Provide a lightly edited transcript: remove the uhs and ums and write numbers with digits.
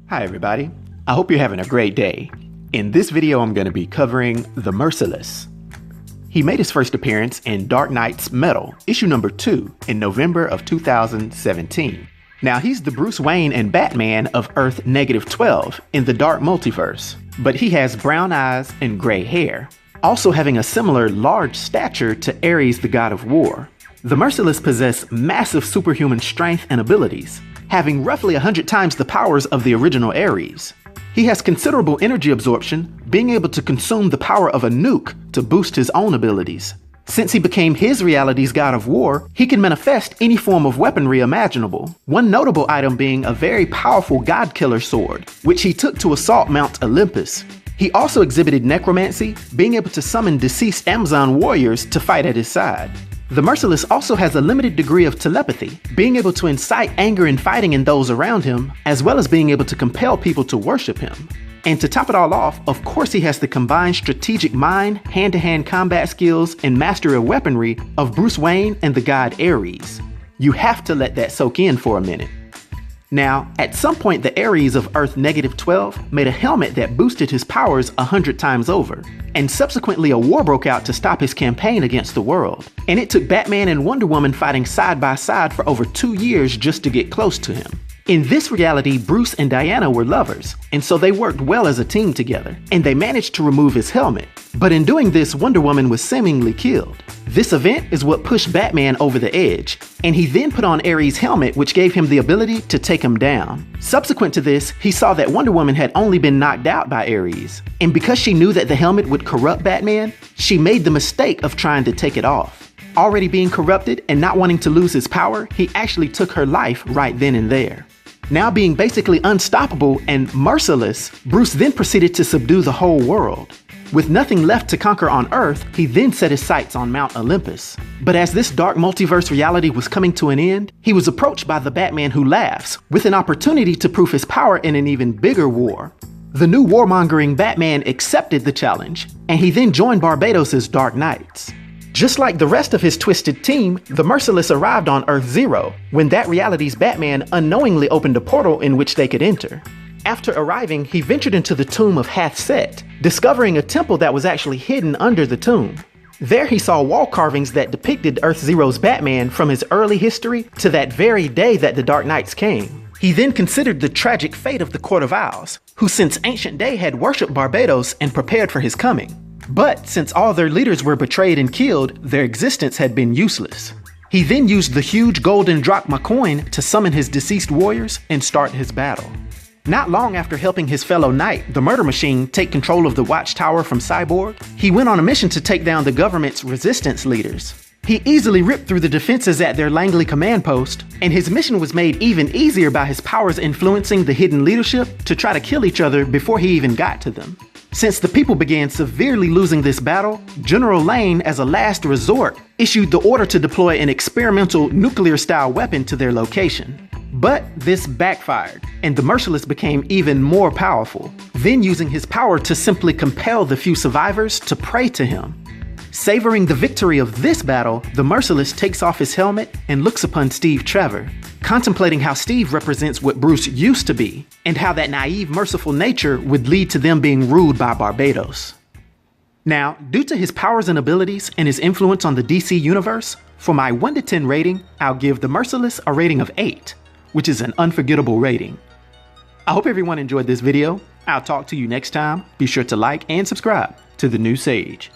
Hi everybody, I hope you're having a great day. In this video I'm going to be covering the Merciless. He made his first appearance in Dark Knight's Metal, issue number 2, in November of 2017. Now he's the Bruce Wayne and Batman of Earth -12 in the Dark Multiverse, but he has brown eyes and gray hair, also having a similar large stature to Ares, the god of war. The Merciless possess massive superhuman strength and abilities, having roughly 100 times the powers of the original Ares. He has considerable energy absorption, being able to consume the power of a nuke to boost his own abilities. Since he became his reality's god of war, he can manifest any form of weaponry imaginable, one notable item being a very powerful god-killer sword, which he took to assault Mount Olympus. He also exhibited necromancy, being able to summon deceased Amazon warriors to fight at his side. The Merciless also has a limited degree of telepathy, being able to incite anger and fighting in those around him, as well as being able to compel people to worship him. And to top it all off, of course he has the combined strategic mind, hand-to-hand combat skills, and mastery of weaponry of Bruce Wayne and the god Ares. You have to let that soak in for a minute. Now, at some point the Ares of Earth -12 made a helmet that boosted his powers 100 times over, and subsequently a war broke out to stop his campaign against the world, and it took Batman and Wonder Woman fighting side by side for over 2 years just to get close to him. In this reality, Bruce and Diana were lovers, and so they worked well as a team together, and they managed to remove his helmet. But in doing this, Wonder Woman was seemingly killed. This event is what pushed Batman over the edge, and he then put on Ares' helmet, which gave him the ability to take him down. Subsequent to this, he saw that Wonder Woman had only been knocked out by Ares, and because she knew that the helmet would corrupt Batman, she made the mistake of trying to take it off. Already being corrupted and not wanting to lose his power, he actually took her life right then and there. Now being basically unstoppable and merciless, Bruce then proceeded to subdue the whole world. With nothing left to conquer on Earth, he then set his sights on Mount Olympus. But as this dark multiverse reality was coming to an end, he was approached by the Batman who laughs, with an opportunity to prove his power in an even bigger war. The new warmongering Batman accepted the challenge, and he then joined Barbados' Dark Knights. Just like the rest of his twisted team, the Merciless arrived on Earth Zero, when that reality's Batman unknowingly opened a portal in which they could enter. After arriving, he ventured into the tomb of Hath-Set, discovering a temple that was actually hidden under the tomb. There he saw wall carvings that depicted Earth Zero's Batman from his early history to that very day that the Dark Knights came. He then considered the tragic fate of the Court of Owls, who since ancient day had worshipped Barbados and prepared for his coming. But since all their leaders were betrayed and killed, their existence had been useless. He then used the huge golden drachma coin to summon his deceased warriors and start his battle. Not long after helping his fellow knight, the Murder Machine, take control of the Watchtower from Cyborg, he went on a mission to take down the government's resistance leaders. He easily ripped through the defenses at their Langley command post, and his mission was made even easier by his powers influencing the hidden leadership to try to kill each other before he even got to them. Since the people began severely losing this battle, General Lane, as a last resort, issued the order to deploy an experimental nuclear-style weapon to their location. But this backfired, and the Merciless became even more powerful, then using his power to simply compel the few survivors to pray to him. Savoring the victory of this battle, the Merciless takes off his helmet and looks upon Steve Trevor, contemplating how Steve represents what Bruce used to be, and how that naive, merciful nature would lead to them being ruled by Barbados. Now, due to his powers and abilities and his influence on the DC universe, for my 1 to 10 rating, I'll give the Merciless a rating of 8, which is an unforgettable rating. I hope everyone enjoyed this video. I'll talk to you next time. Be sure to like and subscribe to The New Sage.